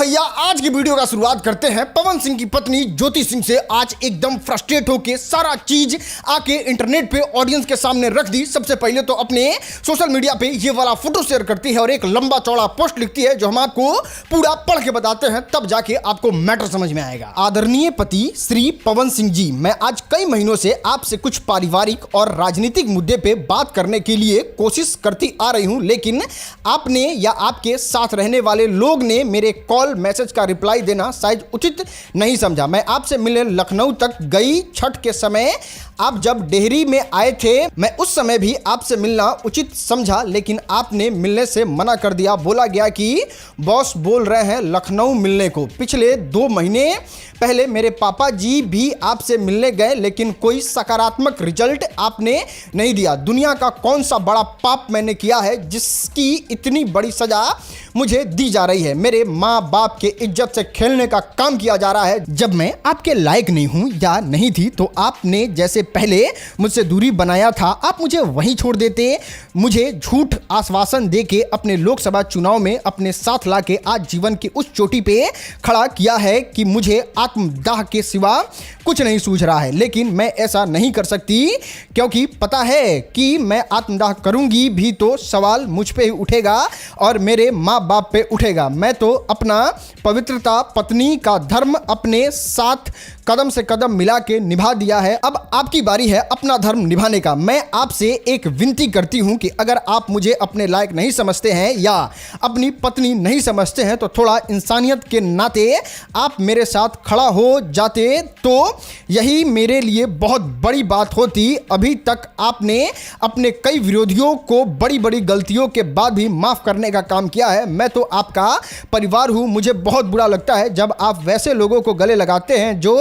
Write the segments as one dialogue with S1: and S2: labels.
S1: भैया आज की वीडियो का शुरुआत करते हैं। पवन सिंह की पत्नी ज्योति सिंह से आज एकदम फ्रस्ट्रेट होके सारा चीज आके इंटरनेट पे ऑडियंस के सामने रख दी। सबसे पहले तो अपने सोशल मीडिया पे ये वाला फोटो शेयर करती है और एक लंबा चौड़ा पोस्ट लिखती है जो हम आपको पूरा पढ़ के बताते हैं, तब जाके आपको मैटर समझ में आएगा। आदरणीय पति श्री पवन सिंह जी, मैं आज कई महीनों से आपसे कुछ पारिवारिक और राजनीतिक मुद्दे पे बात करने के लिए कोशिश करती आ रही हूं, लेकिन आपने या आपके साथ रहने वाले लोग ने मेरे कॉल मैसेज का रिप्लाई देना शायद उचित नहीं समझा। मैं आपसे मिलने लखनऊ तक गई। छठ के समय आप जब डेहरी में आए थे, मैं उस समय भी आपसे मिलना उचित समझा, लेकिन आपने मिलने से मना कर दिया। बोला गया कि बॉस बोल रहे हैं लखनऊ मिलने को। पिछले 2 महीने पहले मेरे पापा जी भी आपसे मिलने गए, लेकिन कोई सकारात्मक रिजल्ट आपने नहीं दिया। दुनिया का कौन सा बड़ा पाप मैंने किया है जिसकी इतनी बड़ी सजा मुझे दी जा रही है? मेरे माँ बाप के इज्जत से खेलने का काम किया जा रहा है। जब मैं आपके लायक नहीं हूं या नहीं थी तो आपने जैसे पहले मुझसे दूरी बनाया था, आप मुझे वहीं छोड़ देते। मुझे झूठ आश्वासन देके अपने लोकसभा चुनाव में अपने साथ लाके आज जीवन की उस चोटी पे खड़ा किया है कि मुझे आत्मदाह के सिवा कुछ नहीं सूझ रहा है। लेकिन मैं ऐसा नहीं कर सकती क्योंकि पता है कि मैं आत्मदाह करूंगी भी तो सवाल मुझ पे ही उठेगा और मेरे माँ बाप पे उठेगा। मैं तो अपना पवित्रता, पत्नी का धर्म अपने साथ कदम से कदम मिला के निभा दिया है। अब आपकी बारी है अपना धर्म निभाने का। मैं आपसे एक विनती करती हूं कि अगर आप मुझे अपने लायक नहीं समझते हैं या अपनी पत्नी नहीं समझते हैं तो थोड़ा इंसानियत के नाते आप मेरे साथ खड़ा हो जाते तो यही मेरे लिए बहुत बड़ी बात होती। अभी तक आपने अपने कई विरोधियों को बड़ी बड़ी गलतियों के बाद भी माफ करने का काम किया है। मैं तो आपका परिवार हूं। मुझे बहुत बुरा लगता है जब आप वैसे लोगों को गले लगाते हैं जो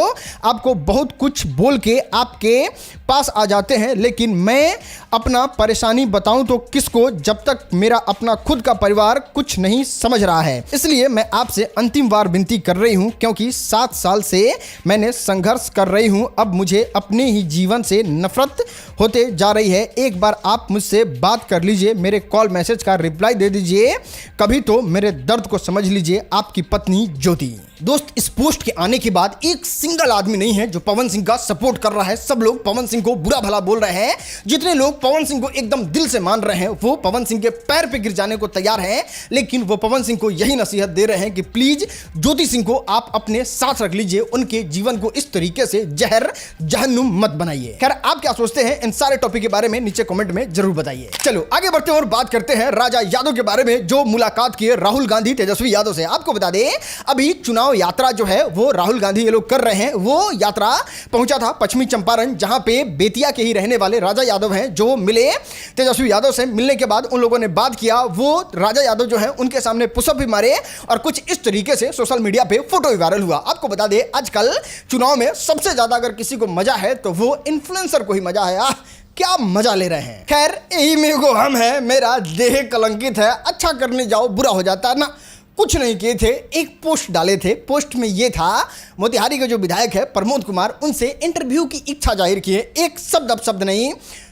S1: आपको बहुत कुछ बोल के आपके पास आ जाते हैं, लेकिन मैं अपना परेशानी बताऊं तो किसको, जब तक मेरा अपना खुद का परिवार कुछ नहीं समझ रहा है। इसलिए मैं आपसे अंतिम बार विनती कर रही हूं क्योंकि 7 साल से मैंने संघर्ष कर रही हूं। अब मुझे अपने ही जीवन से नफरत होते जा रही है। एक बार आप मुझसे बात कर लीजिए, मेरे कॉल मैसेज का रिप्लाई दे दीजिए, कभी तो मेरे दर्द को समझ लीजिए। आपकी पत्नी ज्योति। दोस्त, इस पोस्ट के आने के बाद एक सिंगल आदमी नहीं है जो पवन सिंह का सपोर्ट कर रहा है। सब लोग पवन सिंह को बुरा भला बोल रहे हैं। जितने लोग पवन सिंह को एकदम दिल से मान रहे हैं वो पवन सिंह के पैर पे गिर जाने को तैयार हैं, लेकिन वो पवन सिंह को यही नसीहत दे रहे हैं कि प्लीज ज्योति सिंह को आप अपने साथ रख लीजिए, उनके जीवन को इस तरीके से जहर जहन्नुम मत बनाइए। खैर, आप क्या सोचते हैं इन सारे टॉपिक के बारे में नीचे कमेंट में जरूर बताइए। चलो आगे बढ़ते हैं और बात करते हैं राजा यादव के बारे में जो मुलाकात किए राहुल गांधी तेजस्वी यादव से। आपको बता दें अभी चुनाव यात्रा जो है वो राहुल गांधी ये लोग कर रहे हैं। वो यात्रा पहुंचा था पश्चिमी चंपारण, जहां पे बेतिया के ही रहने वाले राजा यादव हैं जो मिले तेजस्वी यादव से। मिलने के बाद उन लोगों ने बात किया। वो राजा यादव जो है उनके सामने पुशअप भी मारे और कुछ इस तरीके से सोशल मीडिया पे फोटो भी वायरल हुआ। आपको बता दें आजकल चुनाव में सबसे ज्यादा अगर किसी को मजा है तो वो इन्फ्लुएंसर को ही मजा है। क्या मजा ले रहे हैं। खैर, यही मेरे को हम है, मेरा देह कलंकित है, अच्छा करने जाओ बुरा हो जाता है ना। कुछ नहीं किए थे, एक पोस्ट डाले थे। पोस्ट में ये था, मोतिहारी के जो विधायक है प्रमोद कुमार, उनसे इंटरव्यू की इच्छा जाहिर की है। एक शब्द अब शब्द नहीं,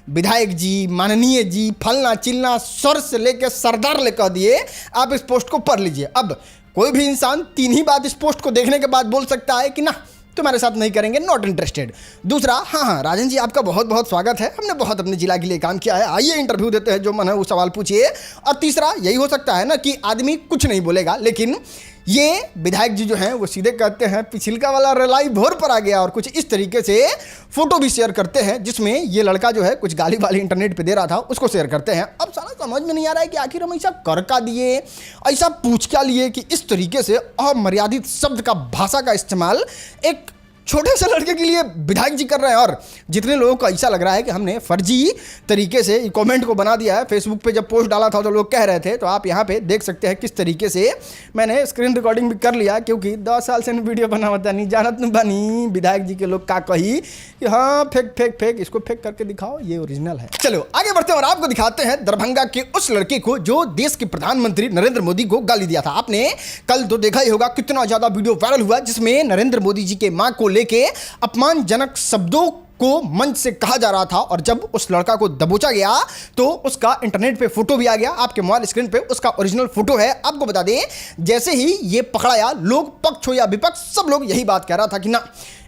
S1: विधायक जी, माननीय जी, फलना चिलना, सर से लेकर सरदार ले कह दिए। आप इस पोस्ट को पढ़ लीजिए। अब कोई भी इंसान 3 ही बात इस पोस्ट को देखने के बाद बोल सकता है कि ना तुम्हारे साथ नहीं करेंगे, नॉट इंटरेस्टेड। दूसरा, हाँ राजन जी आपका बहुत बहुत स्वागत है, हमने बहुत अपने जिला के लिए काम किया है, आइए इंटरव्यू देते हैं, जो मन है वो सवाल पूछिए। और तीसरा यही हो सकता है ना कि आदमी कुछ नहीं बोलेगा, लेकिन ये विधायक जी जो हैं वो सीधे कहते हैं पिछिलका वाला रलाई भोर पर आ गया, और कुछ इस तरीके से फोटो भी शेयर करते हैं जिसमें ये लड़का जो है कुछ गाली वाली इंटरनेट पे दे रहा था उसको शेयर करते हैं। अब सारा समझ में नहीं आ रहा है कि आखिर हम ऐसा कर का दिए, ऐसा पूछ क्या लिए कि इस तरीके से अमर्यादित शब्द का, भाषा का इस्तेमाल एक छोटे से लड़के के लिए विधायक जी कर रहे हैं। और जितने लोगों को ऐसा लग रहा है कि हमने फर्जी तरीके से कमेंट को बना दिया है, फेसबुक पे जब पोस्ट डाला था तो लोग कह रहे थे, तो आप यहाँ पे देख सकते हैं किस तरीके से मैंने स्क्रीन रिकॉर्डिंग भी कर लिया, क्योंकि 10 साल से वीडियो बना होता नहीं जानत नहीं बनी। विधायक जी के लोग का कही कि हाँ फेक इसको फेक करके दिखाओ, ये ओरिजिनल है। चलो आगे बढ़ते हैं और आपको दिखाते हैं दरभंगा के उस लड़के को जो देश के प्रधानमंत्री नरेंद्र मोदी को गाली दिया था। आपने कल तो देखा ही होगा कितना ज्यादा वीडियो वायरल हुआ जिसमें नरेंद्र मोदी जी के मां को लेके अपमानजनक शब्दों को मंच से कहा जा रहा था, और जब उस लड़का को दबोचा गया तो उसका इंटरनेट पे फोटो भी आ गया। आपके मोबाइल स्क्रीन पे उसका ओरिजिनल फोटो है। आपको बता दें, जैसे ही ये पकड़ाया, लोग पक्ष हो या विपक्ष, सब लोग यही बात कह रहा था कि ना,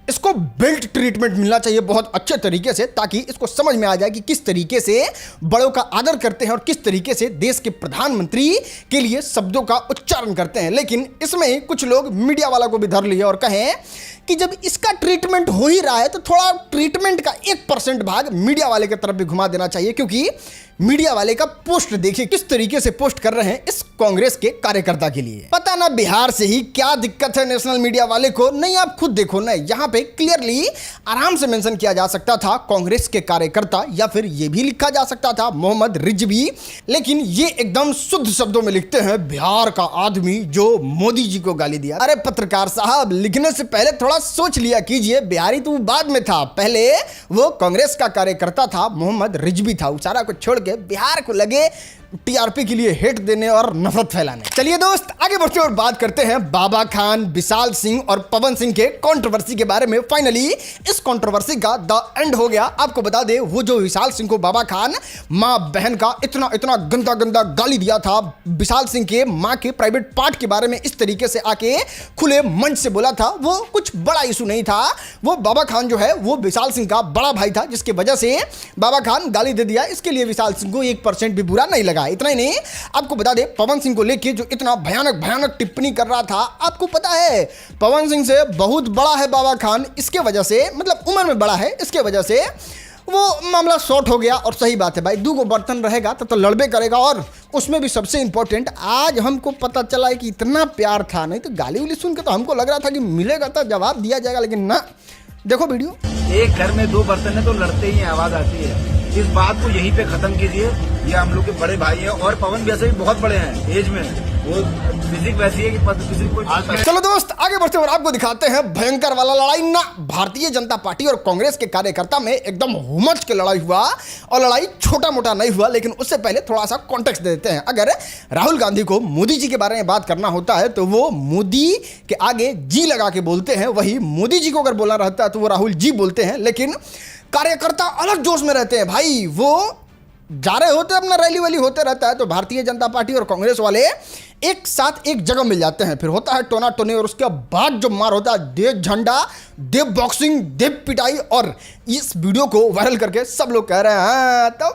S1: इसको बेल्ट ट्रीटमेंट मिलना चाहिए बहुत अच्छे तरीके से, ताकि इसको समझ में आ जाए कि किस तरीके से बड़ों का आदर करते हैं और किस तरीके से देश के प्रधानमंत्री के लिए शब्दों का उच्चारण करते हैं। लेकिन इसमें कुछ लोग मीडिया वाला को भी धर लिए और कहें कि जब इसका ट्रीटमेंट हो ही रहा है तो थोड़ा ट्रीटमेंट का 1% भाग मीडिया वाले की तरफ भी घुमा देना चाहिए, क्योंकि मीडिया वाले का पोस्ट देखिए किस तरीके से पोस्ट कर रहे हैं इस कांग्रेस के कार्यकर्ता के लिए। पता ना बिहार से ही क्या दिक्कत है नेशनल मीडिया वाले को। नहीं, आप खुद देखो ना, यहां पे क्लियरली आराम से मेंशन किया जा सकता था कांग्रेस के कार्यकर्ता, या फिर यह भी लिखा जा सकता था मोहम्मद रिजवी, लेकिन ये एकदम शुद्ध शब्दों में लिखते हैं बिहार का आदमी जो मोदी जी को गाली दिया। अरे पत्रकार साहब, लिखने से पहले थोड़ा सोच लिया कीजिए, बिहारी तो बाद में था, पहले वो कांग्रेस का कार्यकर्ता था, मोहम्मद रिजवी था। उसारा को छोड़ के बिहार को लगे टीआरपी के लिए हेट देने और नफरत फैलाने। चलिए दोस्त, आगे बढ़ते और बात करते हैं बाबा खान, विशाल सिंह और पवन सिंह के कंट्रोवर्सी के बारे में। फाइनली इस कंट्रोवर्सी का द एंड हो गया। आपको बता दे, वो जो विशाल सिंह को बाबा खान मां बहन का इतना इतना गंदा गंदा गाली दिया था, विशाल सिंह के मां के प्राइवेट पार्ट के बारे में इस तरीके से आके खुले मंच से बोला था, वो कुछ बड़ा इशू नहीं था। वो बाबा खान जो है वो विशाल सिंह का बड़ा भाई था, जिसकी वजह से बाबा खान गाली दे दिया। इसके लिए विशाल सिंह को 1% भी बुरा नहीं लगा। इतना ही नहीं, आपको बता दे, पवन सिंह को लेके जो इतना भयानक भयानक टिप्पणी कर रहा था, आपको पता है पवन सिंह से बहुत बड़ा है बाबा खान, इसके वजह से, मतलब उम्र में बड़ा है, इसके वजह से वो मामला शॉर्ट हो गया। और सही बात है भाई, 2 बर्तन रहेगा तो लड़बे करेगा। और उसमें भी सबसे इंपॉर्टेंट, आज हमको पता चला है कि इतना प्यार था, नहीं तो गाली उली सुन के तो हमको लग रहा था कि मिलेगा तो जवाब दिया जाएगा, लेकिन ना। देखो वीडियो।
S2: एक घर में 2 बर्तन है तो लड़ते ही आवाज आती है। इस बात को यहीं पे खत्म कीजिए। ये हम लोग के बड़े भाई हैं, और पवन वैसे भी बहुत बड़े हैं एज में, वो फिजिक वैसी है कि किसी को।
S1: चलो दोस्त, आगे बढ़ते और आपको दिखाते हैं भयंकर वाला लड़ाई ना। भारतीय जनता पार्टी और कांग्रेस के कार्यकर्ता में एकदम हुमच के लड़ाई हुआ, और लड़ाई छोटा मोटा नहीं हुआ। लेकिन उससे पहले थोड़ा सा कॉन्टेक्स्ट दे देते हैं। अगर राहुल गांधी को मोदी जी के बारे में बात करना होता है तो वो मोदी के आगे जी लगा के बोलते हैं, वही मोदी जी को अगर बोलना रहता है तो वो राहुल जी बोलते हैं। लेकिन कार्यकर्ता अलग जोश में रहते हैं भाई, वो जा रहे होते हैं, अपना रैली वैली होते रहता है, तो भारतीय जनता पार्टी और कांग्रेस वाले एक साथ एक जगह मिल जाते हैं। फिर होता है टोना टोनी, और उसके बाद जो मार होता है, दे झंडा, दे बॉक्सिंग, दे पिटाई। और इस वीडियो को वायरल करके सब लोग कह रहे हैं तो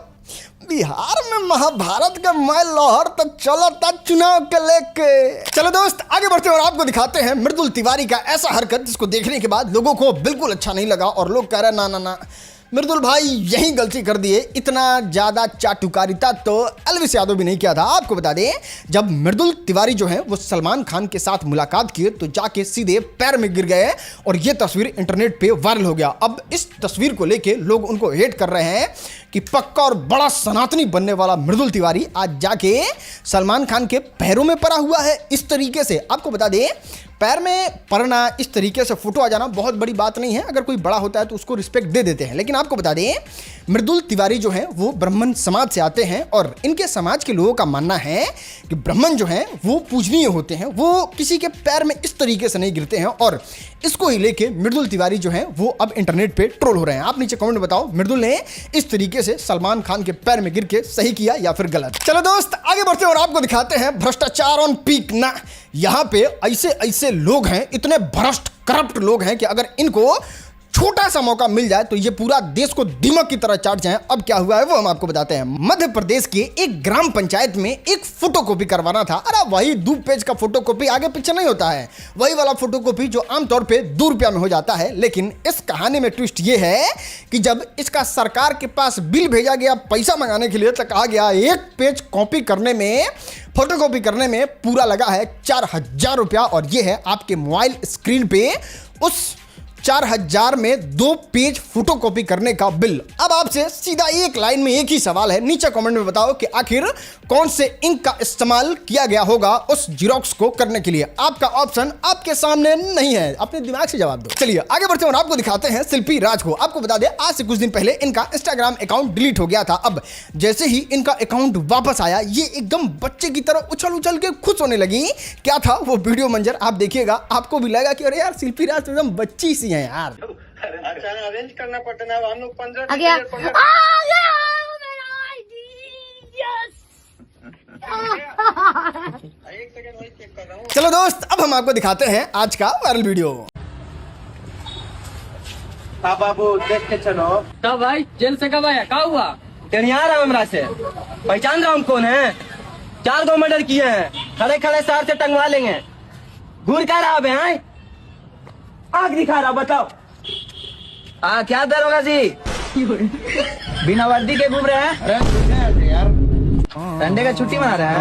S1: बिहार में महाभारत का मैं लहर तो चला था चुनाव के लेके। चलो दोस्त, आगे बढ़ते और आपको दिखाते हैं मृदुल तिवारी का ऐसा हरकत जिसको देखने के बाद लोगों को बिल्कुल अच्छा नहीं लगा, और लोग कह रहे हैं ना ना ना, मृदुल भाई यही गलती कर दिए, इतना ज्यादा चाटुकारिता तो एल्विस यादव भी नहीं किया था। आपको बता दें, जब मृदुल तिवारी जो है वो सलमान खान के साथ मुलाकात किए तो जाके सीधे पैर में गिर गए, और ये तस्वीर इंटरनेट पे वायरल हो गया। अब इस तस्वीर को लेके लोग उनको हेट कर रहे हैं कि पक्का और बड़ा सनातनी बनने वाला मृदुल तिवारी आज जाके सलमान खान के पैरों में पड़ा हुआ है इस तरीके से। आपको बता दें, पैर में पड़ना, इस तरीके से फोटो आ जाना बहुत बड़ी बात नहीं है। अगर कोई बड़ा होता है तो उसको रिस्पेक्ट दे देते हैं। लेकिन आपको बता दें, मृदुल तिवारी जो है वो ब्राह्मण समाज से आते हैं, और इनके समाज के लोगों का मानना है कि ब्राह्मण जो हैं वो पूजनीय होते हैं, वो किसी के पैर में इस तरीके से नहीं गिरते हैं। और इसको ही लेके मृदुल तिवारी जो है वो अब इंटरनेट पे ट्रोल हो रहे हैं। आप नीचे कमेंट में बताओ, मृदुल ने इस तरीके से सलमान खान के पैर में गिर के सही किया या फिर गलत। चलो दोस्त, आगे बढ़ते और आपको दिखाते हैं भ्रष्टाचार ऑन पीक ना। यहाँ पे ऐसे ऐसे लोग हैं, इतने भ्रष्ट करप्ट लोग हैं कि अगर इनको छोटा सा मौका मिल जाए तो ये पूरा देश को दीमक की तरह चाट जाए। अब क्या हुआ है वो हम आपको बताते हैं। मध्य प्रदेश के एक ग्राम पंचायत में एक फोटोकॉपी करवाना था। अरे वही 2 पेज का फोटोकॉपी, आगे पीछे नहीं होता है, वही वाला फोटोकॉपी जो आमतौर पे 2 रुपया में हो जाता है। लेकिन इस कहानी में ट्विस्ट ये है कि जब इसका सरकार के पास बिल भेजा गया पैसा मंगाने के लिए, तो कहा गया 1 पेज कॉपी करने में, फोटोकॉपी करने में पूरा लगा है 4000 रुपया। और ये है आपके मोबाइल स्क्रीन पे उस 4000 में 2 पेज फोटोकॉपी करने का बिल। अब आपसे सीधा एक लाइन में एक ही सवाल है, नीचे कमेंट में बताओ कि आखिर कौन से इंक का इस्तेमाल किया गया होगा उस जीरोक्स को करने के लिए। आपका ऑप्शन आपके सामने नहीं है, अपने दिमाग से जवाब दो। चलिए आगे बढ़ते हैं और आपको दिखाते हैं शिल्पी राज को। आपको बता दें, आज से कुछ दिन पहले इनका इंस्टाग्राम अकाउंट डिलीट हो गया था। अब जैसे ही इनका अकाउंट वापस आया, ये एकदम बच्चे की तरह उछल उछल के खुश होने लगी। क्या था वो वीडियो मंजर आप देखिएगा, आपको भी लगा कि अरे यार शिल्पी राज एकदम बच्ची सी है यार।
S3: पहचान अरेंज करना पड़ता है ना, हम लोग 15
S4: आ गया
S3: मेरा एक सेकंड वही चेक कर रहा हूँ।
S1: चलो दोस्त, अब हम आपको दिखाते हैं आज का वायरल वीडियो।
S2: हाँ बाबू देख के चलो।
S5: कब भाई जेल से कब आया? क्या हुआ?
S6: टेढ़िया रहा हमरा से, पहचान रहा हम कौन है? 4 गो मर्डर किए हैं, खड़े खड़े सार से टंगवा लेंगे। घूर क्या रहा बे हैं? आग दिखा रहा, बताओ। क्या दरोगा जी बिना वर्दी के घूम रहे हैं?
S2: अरे यार
S6: संडे का छुट्टी मना रहे हैं?